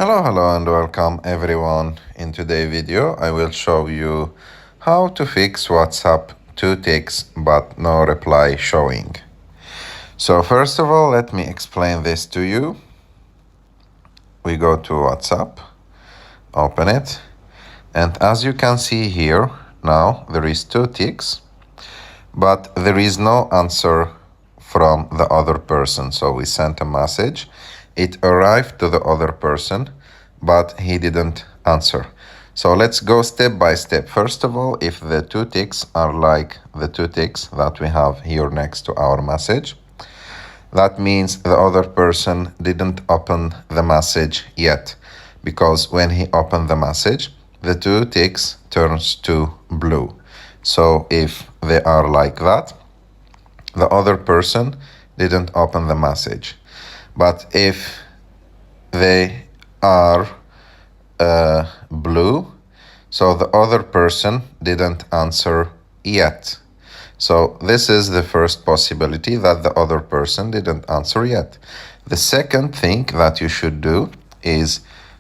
Hello and welcome everyone. In today's video I will show you how to fix WhatsApp 2 ticks but no reply showing. So first of all, let me explain this to you. We go to WhatsApp, open it, and as you can see here, now there is 2 ticks, but there is no answer from the other person. So we sent a message, it arrived to the other person, but he didn't answer. So let's go step by step. First of all, if the 2 ticks are like the 2 ticks that we have here next to our message, that means the other person didn't open the message yet, because when he opened the message, the 2 ticks turns to blue. So if they are like that, the other person didn't open the message. But if they are blue, so the other person didn't answer yet. So this is the first possibility, that the other person didn't answer yet. The second thing that you should do is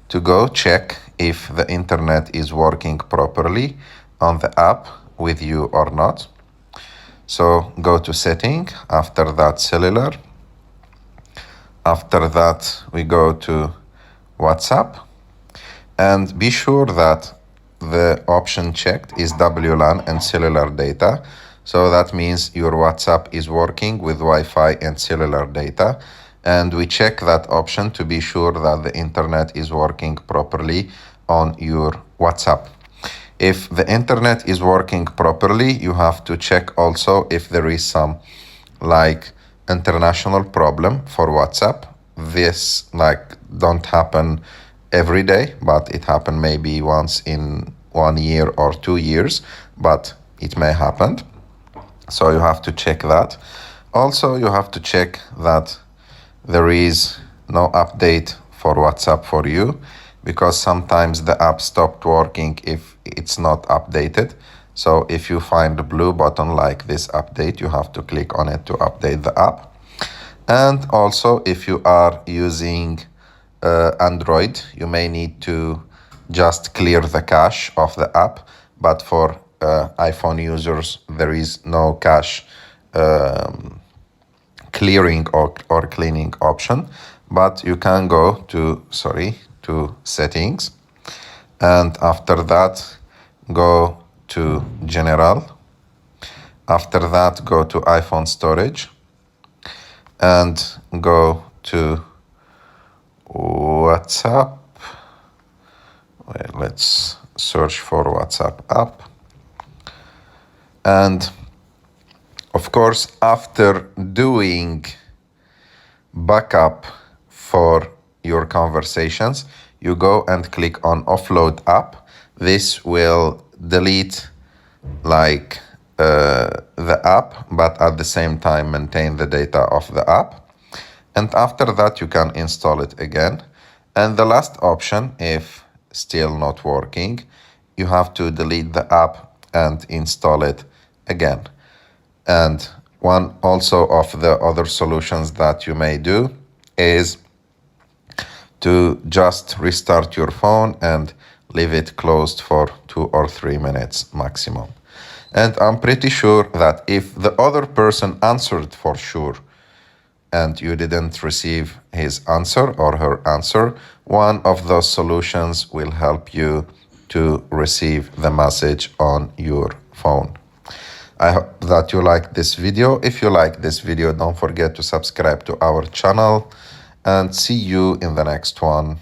to go check if the internet is working properly on the app with you or not. So go to setting, after that cellular, after that we go to WhatsApp, and be sure that the option checked is WLAN and cellular data. So that means your WhatsApp is working with Wi-Fi and cellular data, and we check that option to be sure that the internet is working properly on your WhatsApp. If the internet is working properly, you have to check also if there is some international problem for WhatsApp. This don't happen every day, but it happen maybe once in 1 year or 2 years, but it may happen. So you have to check that. Also, you have to check that there is no update for WhatsApp for you, because sometimes the app stopped working if it's not updated. So if you find a blue button like this update, you have to click on it to update the app. And also, if you are using Android, you may need to just clear the cache of the app, but for iPhone users there is no cache clearing or cleaning option, but you can go to settings, and after that go to general, after that go to iPhone storage and go to WhatsApp. Let's search for WhatsApp app. And of course, after doing backup for your conversations, you go and click on offload app. This will delete the app, but at the same time maintain the data of the app. And after that, you can install it again. And the last option, if still not working, you have to delete the app and install it again. And one also of the other solutions that you may do is to just restart your phone and leave it closed for 2 or 3 minutes maximum. And I'm pretty sure that if the other person answered for sure and you didn't receive his answer or her answer, one of those solutions will help you to receive the message on your phone. I hope that you like this video. If you like this video, don't forget to subscribe to our channel, and see you in the next one.